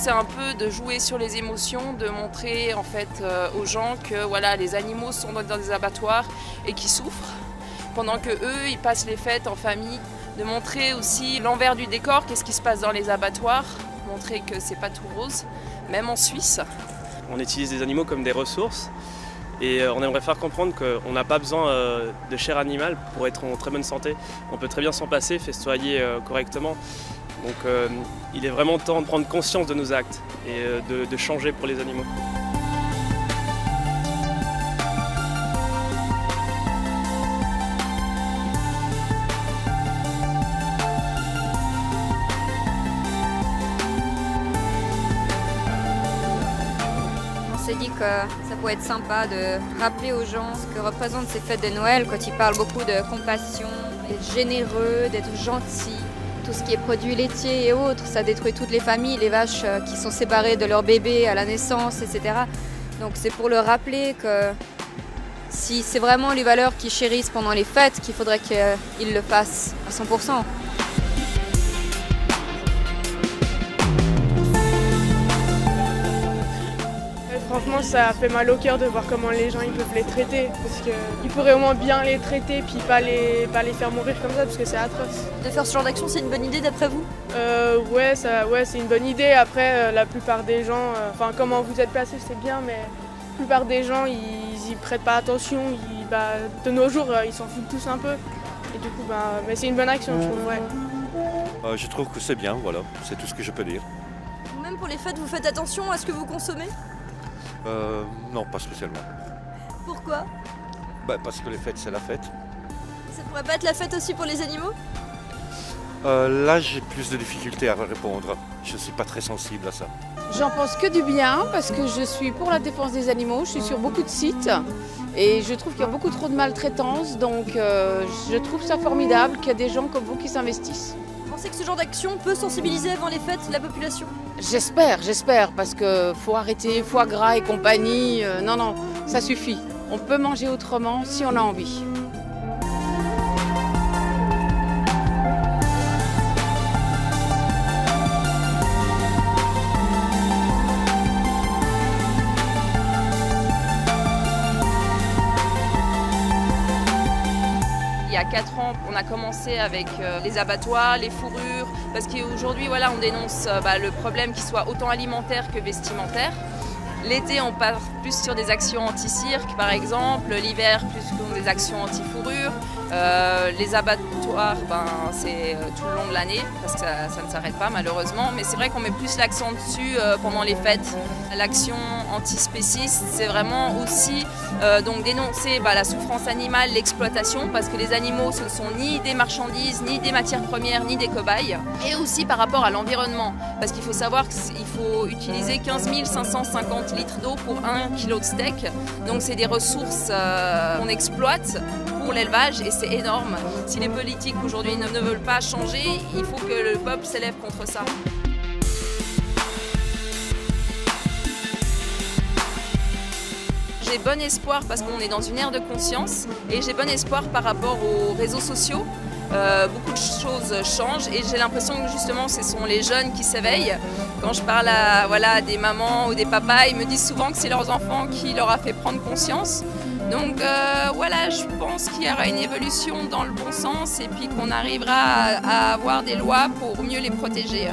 c'est un peu de jouer sur les émotions, de montrer en fait aux gens que voilà, les animaux sont dans des abattoirs et qui souffrent, pendant que eux ils passent les fêtes en famille, de montrer aussi l'envers du décor, qu'est-ce qui se passe dans les abattoirs, montrer que c'est pas tout rose, même en Suisse. On utilise les animaux comme des ressources et on aimerait faire comprendre qu'on n'a pas besoin de chair animale pour être en très bonne santé. On peut très bien s'en passer, festoyer correctement. Donc il est vraiment temps de prendre conscience de nos actes et de changer pour les animaux. On s'est dit que ça pourrait être sympa de rappeler aux gens ce que représentent ces fêtes de Noël quand ils parlent beaucoup de compassion, d'être généreux, d'être gentil. Tout ce qui est produits laitiers et autres, ça détruit toutes les familles, les vaches qui sont séparées de leur bébé à la naissance, etc. Donc c'est pour leur rappeler que si c'est vraiment les valeurs qu'ils chérissent pendant les fêtes, qu'il faudrait qu'ils le fassent à 100%. Franchement, ça fait mal au cœur de voir comment les gens ils peuvent les traiter, parce qu'ils pourraient au moins bien les traiter, puis pas les faire mourir comme ça, parce que c'est atroce. De faire ce genre d'action, c'est une bonne idée d'après vous? Ouais, c'est une bonne idée. Après, la plupart des gens, comment vous êtes placés, c'est bien, mais la plupart des gens, ils y prêtent pas attention. De nos jours, ils s'en foutent tous un peu. Et du coup, mais c'est une bonne action, je trouve, ouais. Je trouve que c'est bien, voilà, c'est tout ce que je peux dire. Même pour les fêtes, vous faites attention à ce que vous consommez? Non, pas spécialement. Pourquoi? Parce que les fêtes, c'est la fête. Ça pourrait pas être la fête aussi pour les animaux? Là, j'ai plus de difficultés à répondre. Je ne suis pas très sensible à ça. J'en pense que du bien parce que je suis pour la défense des animaux. Je suis sur beaucoup de sites et je trouve qu'il y a beaucoup trop de maltraitance. Donc je trouve ça formidable qu'il y a des gens comme vous qui s'investissent. Vous pensez que ce genre d'action peut sensibiliser avant les fêtes la population? J'espère, parce que faut arrêter foie gras et compagnie. Non, ça suffit. On peut manger autrement si on a envie. Il y a 4 ans, on a commencé avec les abattoirs, les fourrures, parce qu'aujourd'hui, voilà, on dénonce le problème qu'il soit autant alimentaire que vestimentaire. L'été, on part plus sur des actions anti-cirque, par exemple. L'hiver, plus sur des actions anti-fourrure. Les abattoirs, c'est tout le long de l'année, parce que ça ne s'arrête pas, malheureusement. Mais c'est vrai qu'on met plus l'accent dessus pendant les fêtes. L'action antispéciste, c'est vraiment aussi donc dénoncer la souffrance animale, l'exploitation, parce que les animaux, ce ne sont ni des marchandises, ni des matières premières, ni des cobayes. Et aussi par rapport à l'environnement, parce qu'il faut savoir qu'il faut utiliser 15 550 litres d'eau pour 1 kg de steak. Donc c'est des ressources qu'on exploite pour l'élevage et c'est énorme. Si les politiques aujourd'hui ne veulent pas changer, il faut que le peuple s'élève contre ça. J'ai bon espoir parce qu'on est dans une ère de conscience et j'ai bon espoir par rapport aux réseaux sociaux. Beaucoup de choses changent et j'ai l'impression que justement ce sont les jeunes qui s'éveillent. Quand je parle à des mamans ou des papas, ils me disent souvent que c'est leurs enfants qui leur a fait prendre conscience. Donc je pense qu'il y aura une évolution dans le bon sens et puis qu'on arrivera à avoir des lois pour mieux les protéger.